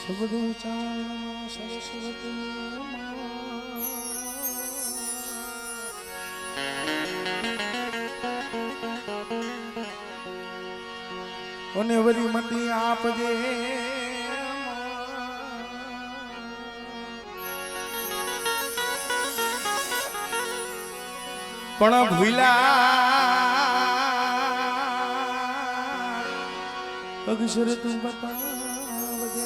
બધું ચાલમાં સરસ્વતી અને વરી મંદી આપજે પણ ભૂલા અક્ષર તું બતાવજે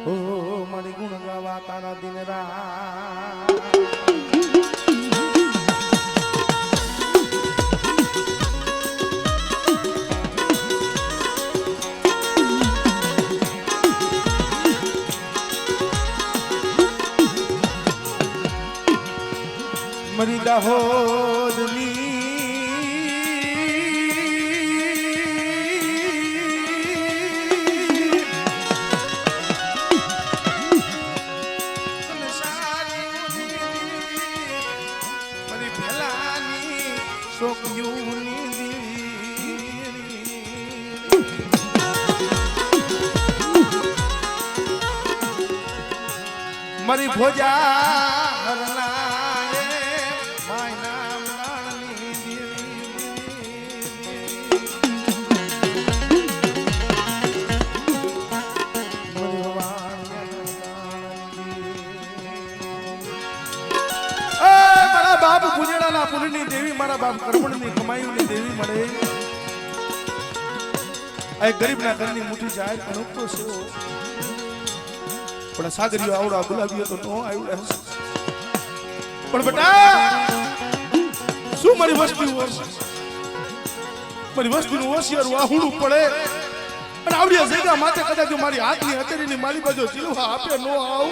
ઓ મારી ગુણ ગાવા તારા દિન રાત મરી દાહોદની મરી ભેલાની શોકયુની મરી ભોજા બાપ પુજેડાના પુલની દેવી મારા બાપ કર્મણની કમાઈની દેવી મળે આ ગરીબના ઘરની મુઠ્ઠી જાય અનોખો છે પણ સાગરીઓ આવડા ગુલાબીઓ તો નો આવ્યો પણ બેટા શું મારી વસ્તીનું હોશિયાર વાહુડું પડે અને આવડી જગ્યા માથે કદાચ મારી હાથની હથેળીની મારી બાજુ જીલવા આપે નો આવ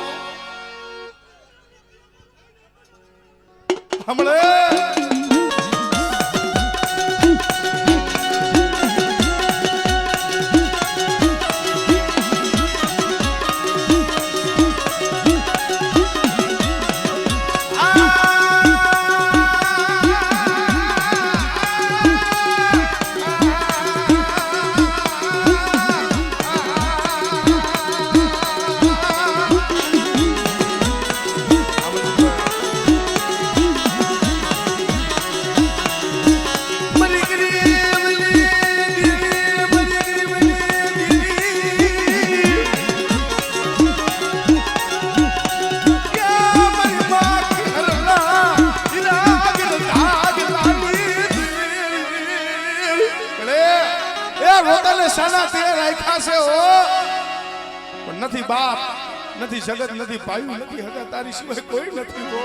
હમણે સાના તે રાખ્યા છે હો પણ નથી બાપ નથી જગત નથી પાયું નથી હગા તારી સિવાય કોઈ નથી હો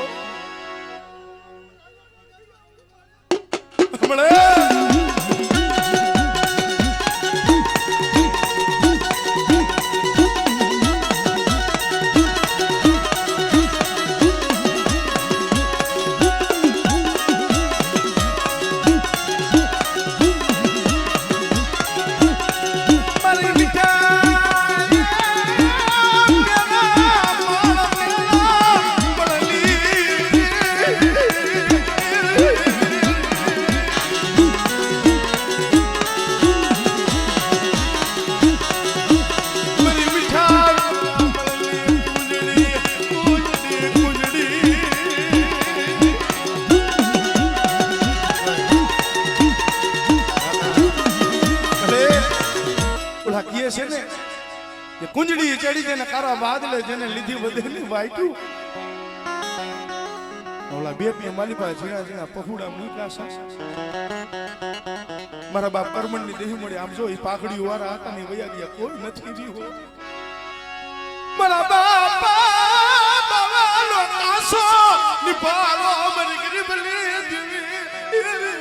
હમણે કુંજડી ચડી જેને કારા બાદલે જેને લીધી બધેની વાઈટું ઓલા બેપી માલી પાસે જીણા જીણા પફુડા મૂક્યા મારા બાપ કર્મણની દેહી મળી આમ જો ઈ પાઘડી વાળા હતા ને વયા ગયા કોઈ નથી જીવો મારા બાપા બાવાનો કાસો નિભાલો મરી ગરીબલી દેવી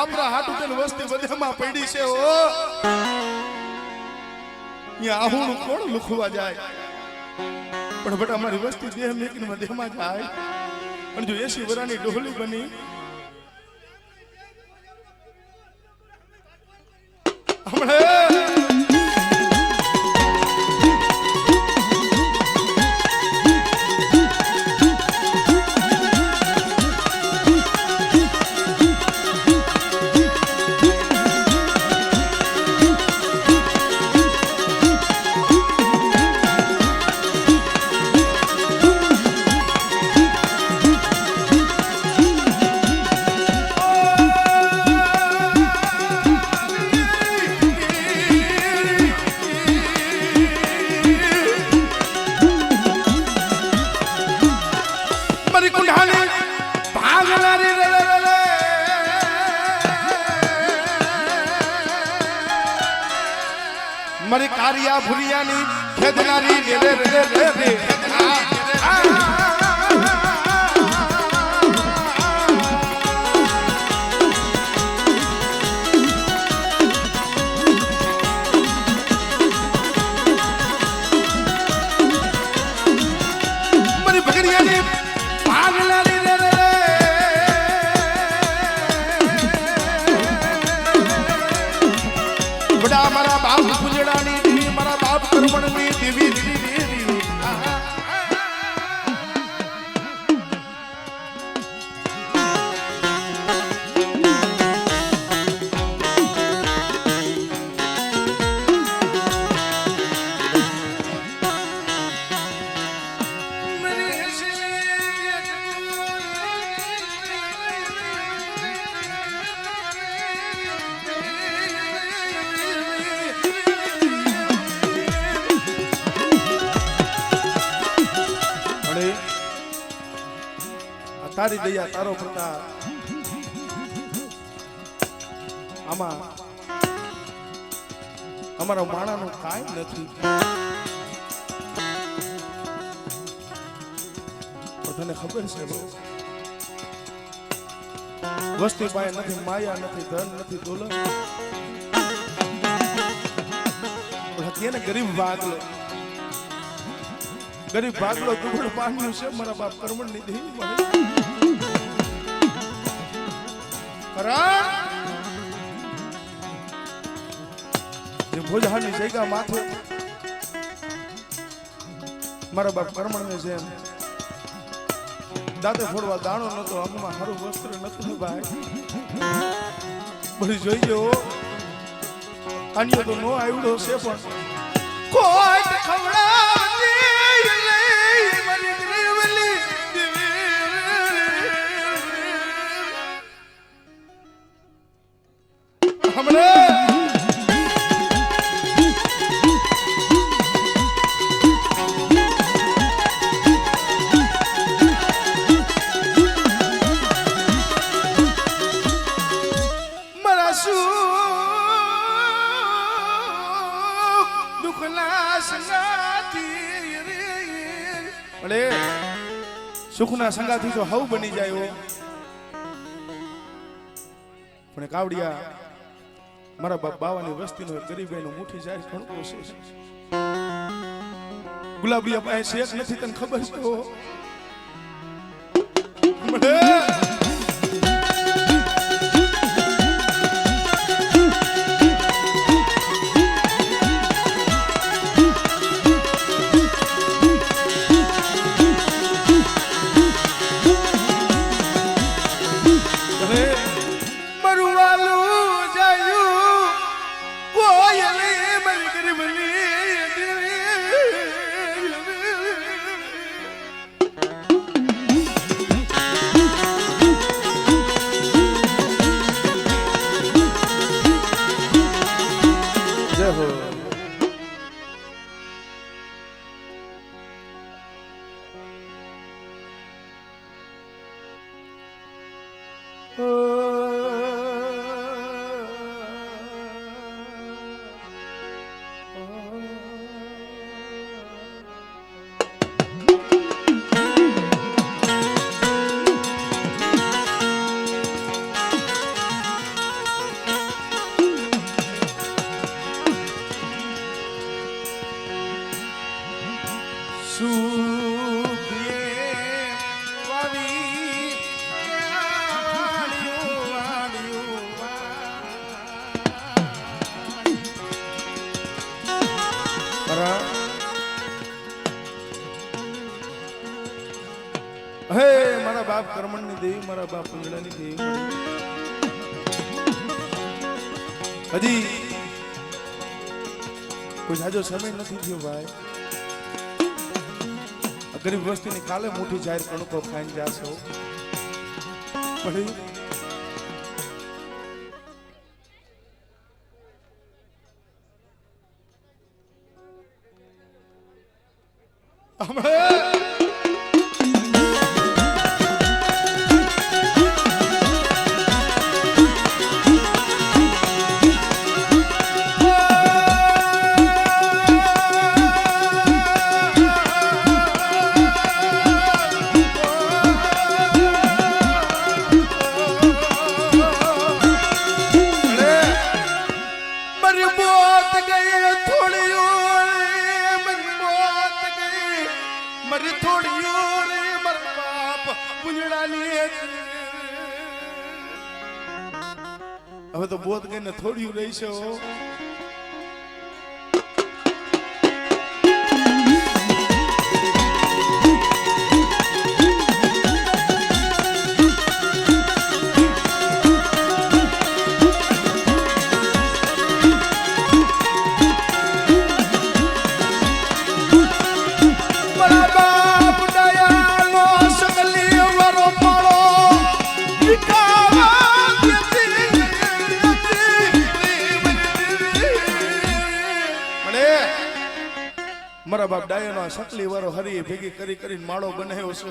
બાપરા હાટુ તેલ વસ્તી બધેમાં પડી છે ઓ યા આહુનું કોણ લુખવા જાય પણ બટ અમારી વસ્તી દેહ મેકીને વધેમાં જાય અને જો 80 વરાની ડોહલી બની હમણે મારી કારિયા ભુરિયાની ખેદનારી રે રે રે રે રે મારી ભગડિયાની પાગલાની રે રે બડા મારા બાપ પૂજડાની દેવી મારા બાપ કર્મણની દેવી દેવી તારી દયા તારો પ્રતાપ આમાં અમારા માણાનું કાંઈ નથી તને ખબર છે વસ્તી પાસે નથી માયા નથી ધન નથી દોલત પણ ગરીબ ભાગલો દુબળ પાડ્યું છે મારા બાપ કર્મણ ની દેવી મળે જે ભોજહાની જગ્યા માથે મારા બાપ કર્મણ ને જેમ દાંતે ફોડવા દાણો નતો આંખમાં સારું વસ્ત્ર નથી ભાઈ બધી જોઈ ગયો અન્ય તો નો આવ્યો છે પણ કોઈ ખવડાવતી મારી દેવલી હમણે સુખના સંગાથી તો હવ બની જાય પણ કાવડિયા મારા બાપ બાવાની વસ્તીનો ગરીબાઈનો મુઠ્ઠી જાય ઘણું કોશિશ ગુલાબિયા પાસે શેક નથી તને ખબર છે દેવી મારા બાપ પૂંજડાની દેવી હજી કોઈ જાજો સમય નથી થયો ભાઈ ગરીબ વસ્તીની કાલે મોટી જાહેર કણકો ખાઈને જાશો પણ હવે તો બોધ ગઈને થોડ્યું રહી છે મારા બાપ ડાયનો શકલી વાળો હરી ભેગી કરી કરીને માળો બનાવ્યો છે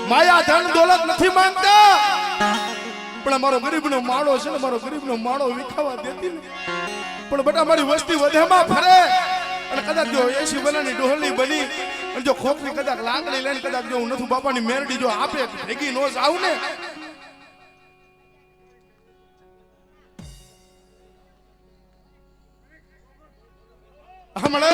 માયા ધન દોલત નથી માંગતા પણ મારો ગરીબનો માળો છે ને મારો ગરીબનો માળો વિખાવા દેતી ને પણ બેટા મારી વસ્તી વધેમાં ફરે અને કદાચ જો 80 બનાની ડોહલી બની અને જો ખોખરી કદાચ લાકડી લઈને કદાચ જો હું નથી બાપાની મેરડી જો આપે ભેગી નો જાવ ને હમણે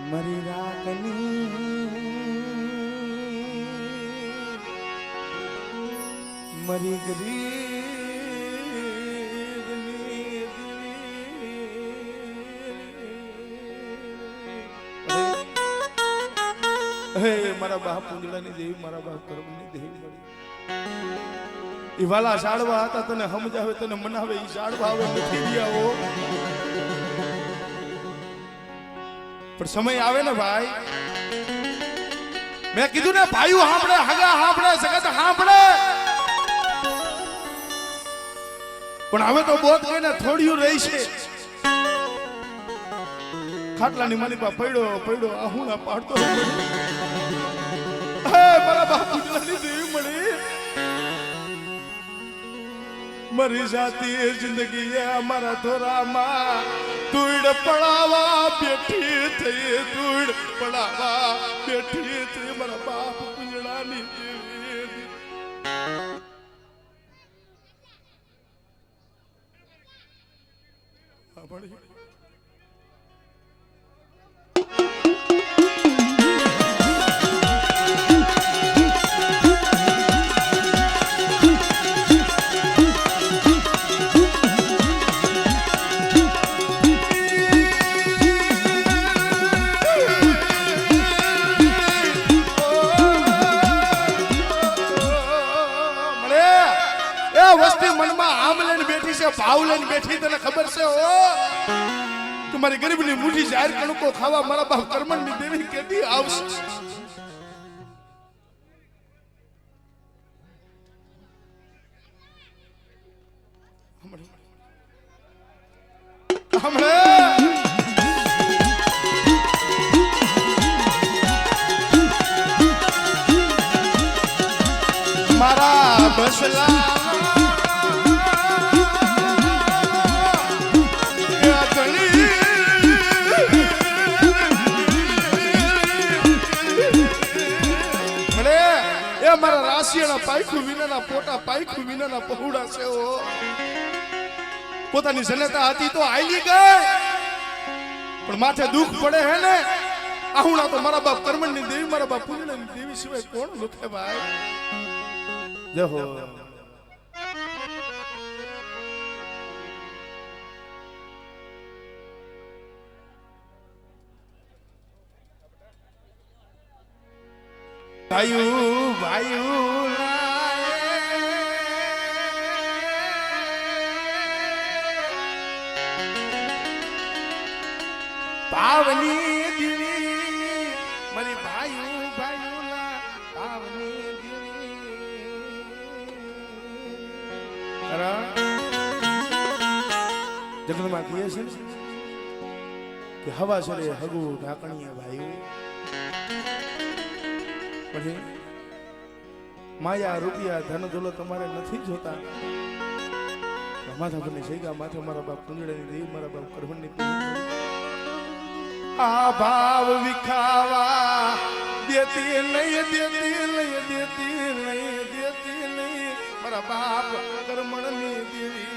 મરી રાખની મરી ગરીબની હે મારા બાપ પૂંજડાની દેવી મારા બાપ કર્મની દેવી મળી ઈ વાલા સાડવા હતા તને સમજાવે તને મનાવે ઈ સાડવા આવે નથી ગયા હો પણ સમય આવે ને ભાઈ મેં કીધું ને ભાઈઓ સાંભળે હગા સાંભળે જગત સાંભળે પણ હવે તો બોધ કઈને થોડ્યું રહી છે ખાટલાની માની પા પડ્યો પડ્યો આહુના પાડતો હે મારા બાપુ જલાની દેવી મળી મરી જાતી જિંદગી અમારા ધોરામાં તુડ પડાવા બેઠી થઈ તુડ પડાવા બેઠી થઈ મારા બાપ પૂંજડાની દેવી આપણી વસ્તી મનમાં આમ લઈને બેઠી છે ભાવ લઈને બેઠી તને ખબર છે ઓ તમારી ગરીબની મુઠી જાહેર કણકો ખાવા મારા બાપ કર્મણની દેવી કેદી આવશે મારા બસલા મારા રાશિયાના પાયખું વિનાના પોટા પાયખું વિનાના પહોળા છે પોતાની જનતા હતી તો આયલી ગઈ પણ માથે દુઃખ પડે હે ને આહુણા તો મારા બાપ કર્મણની દેવી મારા બાપ પુણ્યની દેવી સિવાય કોણ લખે ભાઈ જય હો ભાઈઓ ભાઈઓ પાવની દીવી મારી ભાઈઓ ભાઈઓ પાવની દીવી જગતમાં કહે છે કે હવા સરે હગુ ઢાકણીએ ભાઈઓ પછી માયા રૂપિયા ધન દોલત તમારે નથી જોતા માથા પરની સૈગા માથે મારા બાપ કુંજડાની દેવી મારા બાપ કરવણની આ ભાવ વિખાવા દેતી નહીં દેતી નહીં મારા બાપ કરમણની દેવી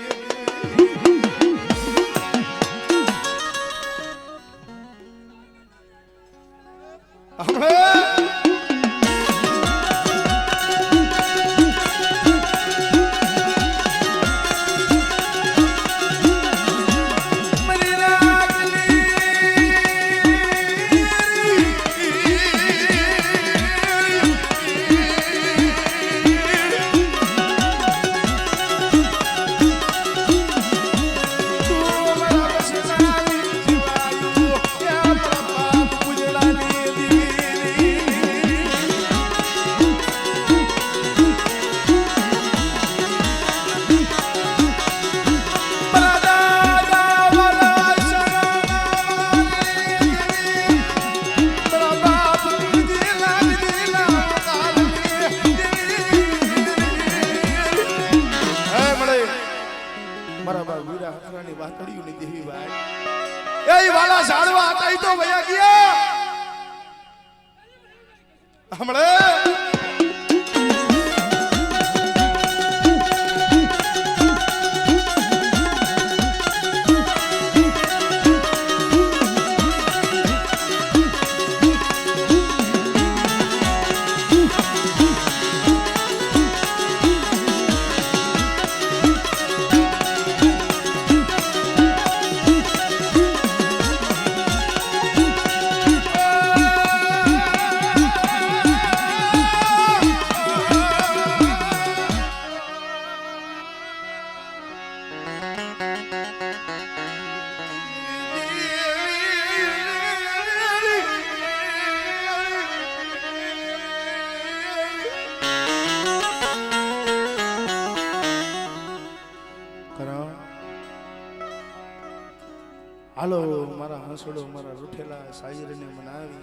હાલો મારા હંસડો મારા રૂઠેલા શાયરીને મનાવી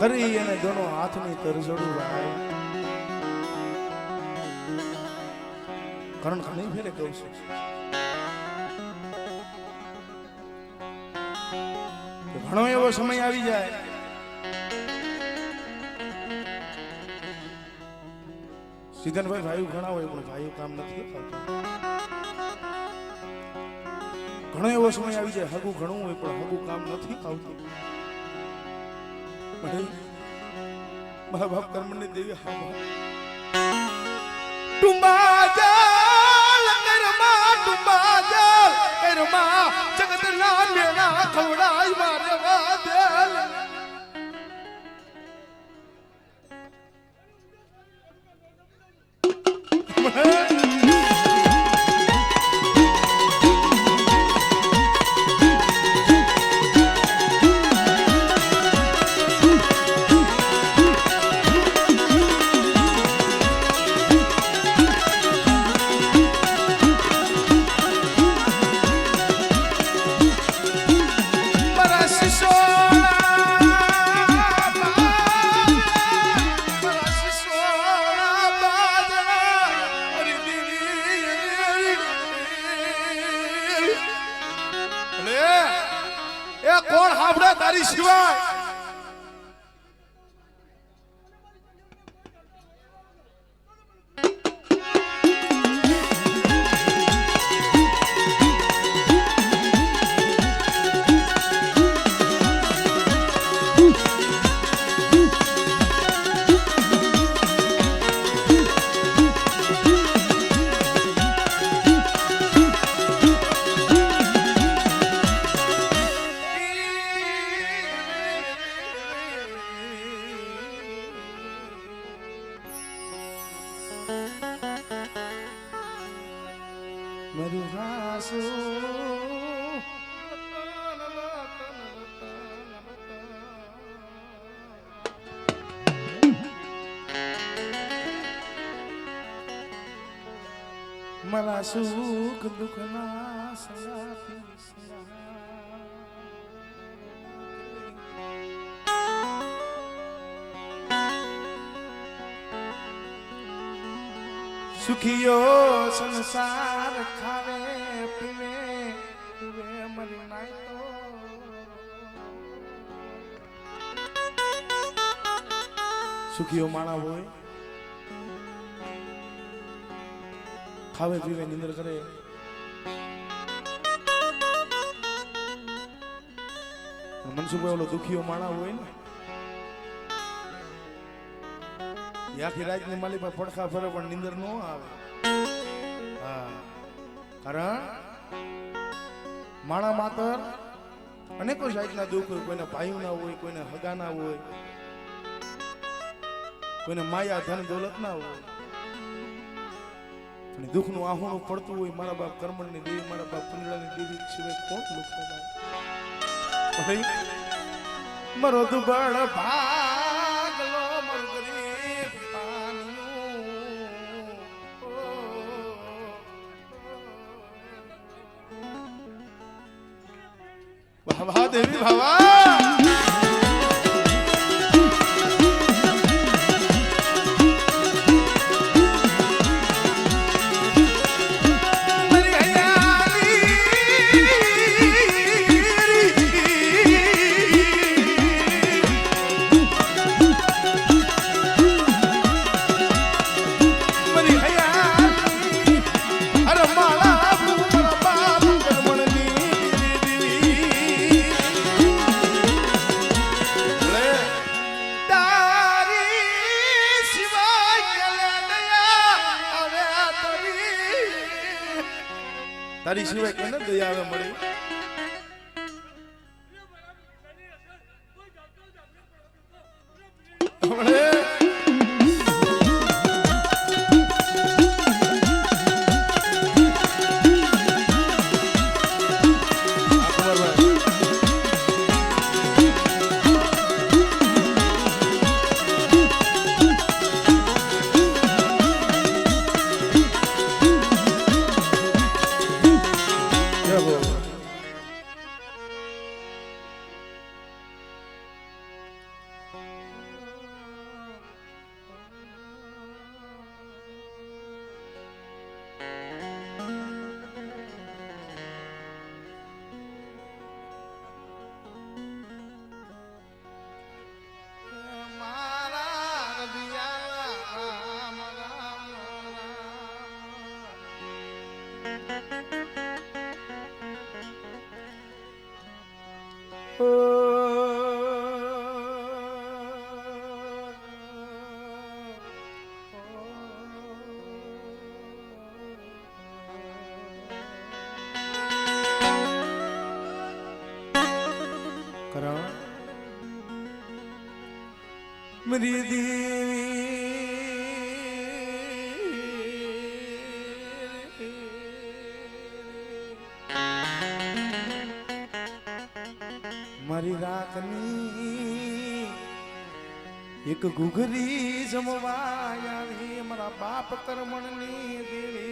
કરી અને દોનો હાથની તરજોડું ભાઈ કારણ ઘણી ફેરે કહું છું ઘણો એવો સમય આવી જાય સિદ્ધનભાઈ ભાઈ ઘણા હોય પણ ભાઈ કામ નથી આવતું ઘણો એવો સમય આવી જાય હગું ઘણું હોય પણ હગું કામ નથી આવતું મારા બાપ કર્મની દેવી ટુંબા જાલ કરમાં જગત ના મેળા ખવડાય મારે વાદેલ તારી સિવાય મારા સુખ દુઃખના સંગાથી સુખિયો સંસાર ખાવે પીવે પીવે મરી નાય તો સુખિયો માણા હોય ખાવે પીવે નિંદર કરે મનસુભાઈ ઓલો દુખીઓ માણા હોય ને આખી રાત ની માલી પર પડખા ફરે પણ નિંદર ન આવે હા કારણ માણા માતર અનેકો જાતના દુઃખ હોય કોઈને ભાઈ ના હોય કોઈને હગા ના હોય કોઈને માયા ધન દોલત ના હોય દુઃખ નું આહોણું પડતું હોય મારા બાપ કર્મણ ની દેવી મારા બાપ પુંજળાની દેવી સિવાય કોણ દુઃખ થાય મારો દુબળ ભાગલો મારો ગરીબ ભાવા દેવી ભાવા તારી સિવાય કેને દયા આવે મળી मेरी मारी राखनी एक घुघरी जमवाया मारा बाप कर्मणनी देवी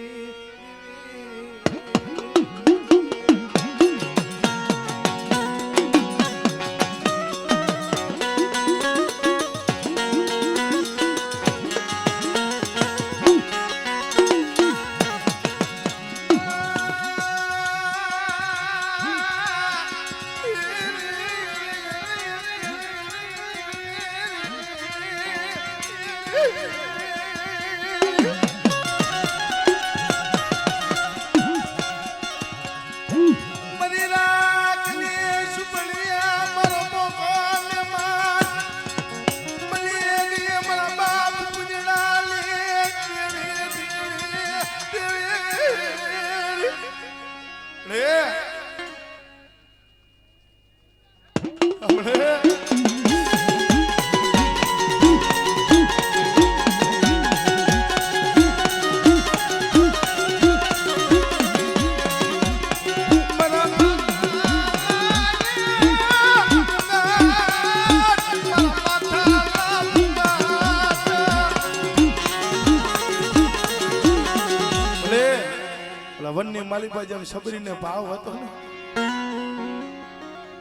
ઓલા વનની માલિપા જેમ સબરીને ભાવ હતો ને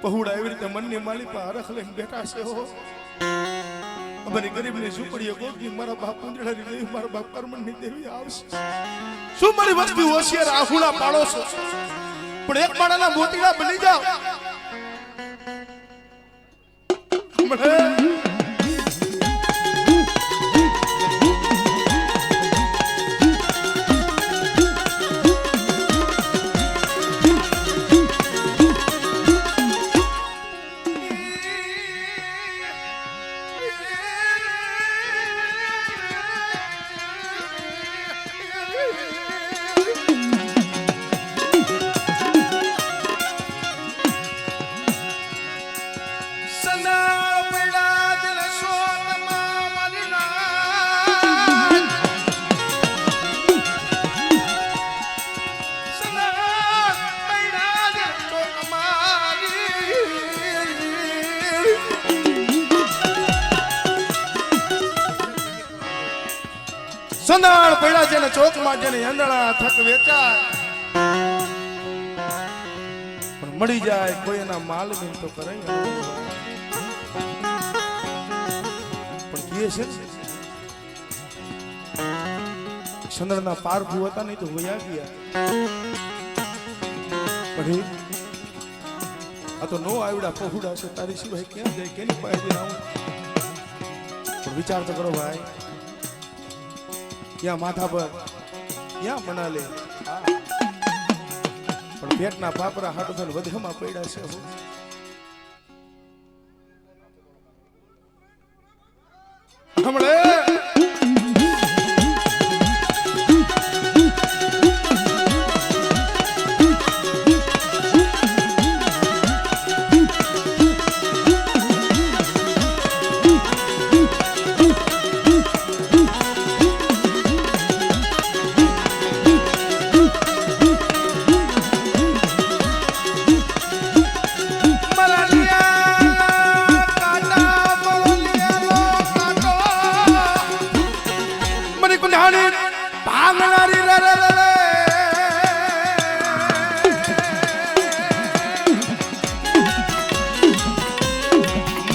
પહોળા એવી રીતે મનની માલિપા હરખ લઈને બેઠા છે હો અમારી ગરીબની ઝૂંપડીએ ગોગી મારા બાપ ઉંદડાની દેવી મારા બાપ કરમણની દેવી આવશે શું મારી વસ્તી હોશિયાર આહુડા પાડો છો પણ એક માળાના મોતીડા બની જાવ સંદાણ પડ્યા છે ને ચોકમાં જેને અંધળા થક વેચાય પણ મળી જાય કોઈ એના માલ ની તો કરે પણ કીએ છે સંદળના પારખું હતા નહીં તો વયા ગયા પણ આ તો નો આવડા પહોળા છે તારી સિવાય ક્યાં જાય કેની પાસે આવું પણ વિચાર તો કરો ભાઈ ક્યાં માથા પર ક્યાં મના લે પણ પેટના પાપરા હાટો થઈને વધેમાં પડ્યા છે હમણે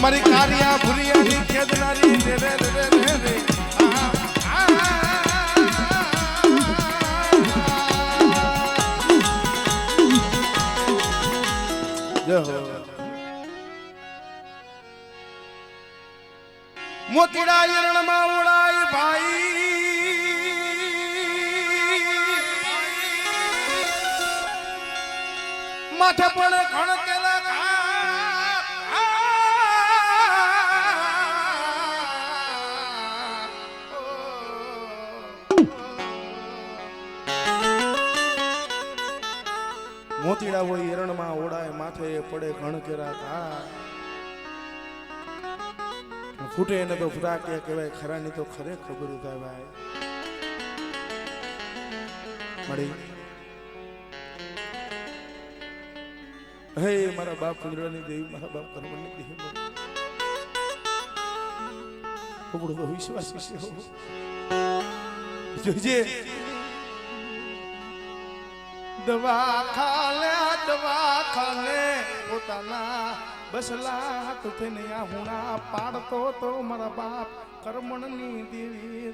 મારી કારિયા ભુરિયાની ખેદનારી રે રે રે રે રે જય હો મોતીડા યરણમાં ઉડાય ભાઈ માથે પણ ઘણ કેલા મોતીડા હોય હિરણમાં ઓડાય માથે પડે ઘણ કેરા ઘા ફૂટે એને તો ફ્રા કે કહેવાય ખરાની તો ખરે ખબર થાય ભાઈ મળી હે મારા બાપ કુંદરાની દેવી મારા બાપ કરમણની દેવી ખબર તો વિશ્વાસી છે જોજે દવાખાને પોતાના બસલા હાથ થઈને આ હુણા પાડતો તો મારા બાપ કરમણની દેવી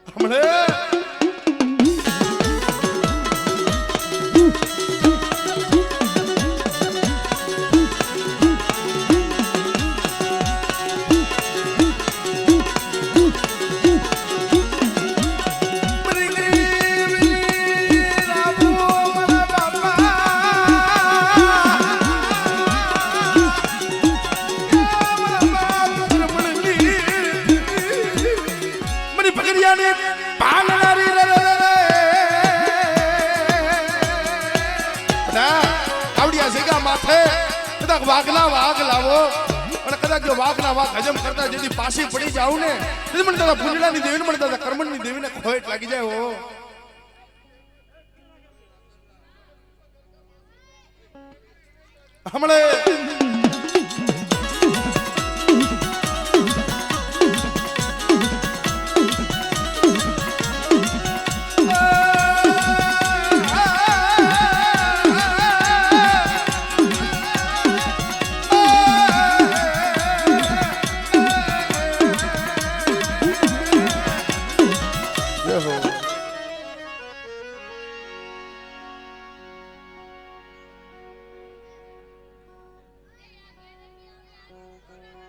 હમણે વાઘના વાઘ લાવો અને કદાચ જો વાઘના વાઘ હજમ કરતા જેથી પાછી પડી જાવ ને તેથી મને દાદા ભુંજડાની દેવીને મને દાદા કરમણની દેવીને ખોટ લાગી જાય હો હમણે હો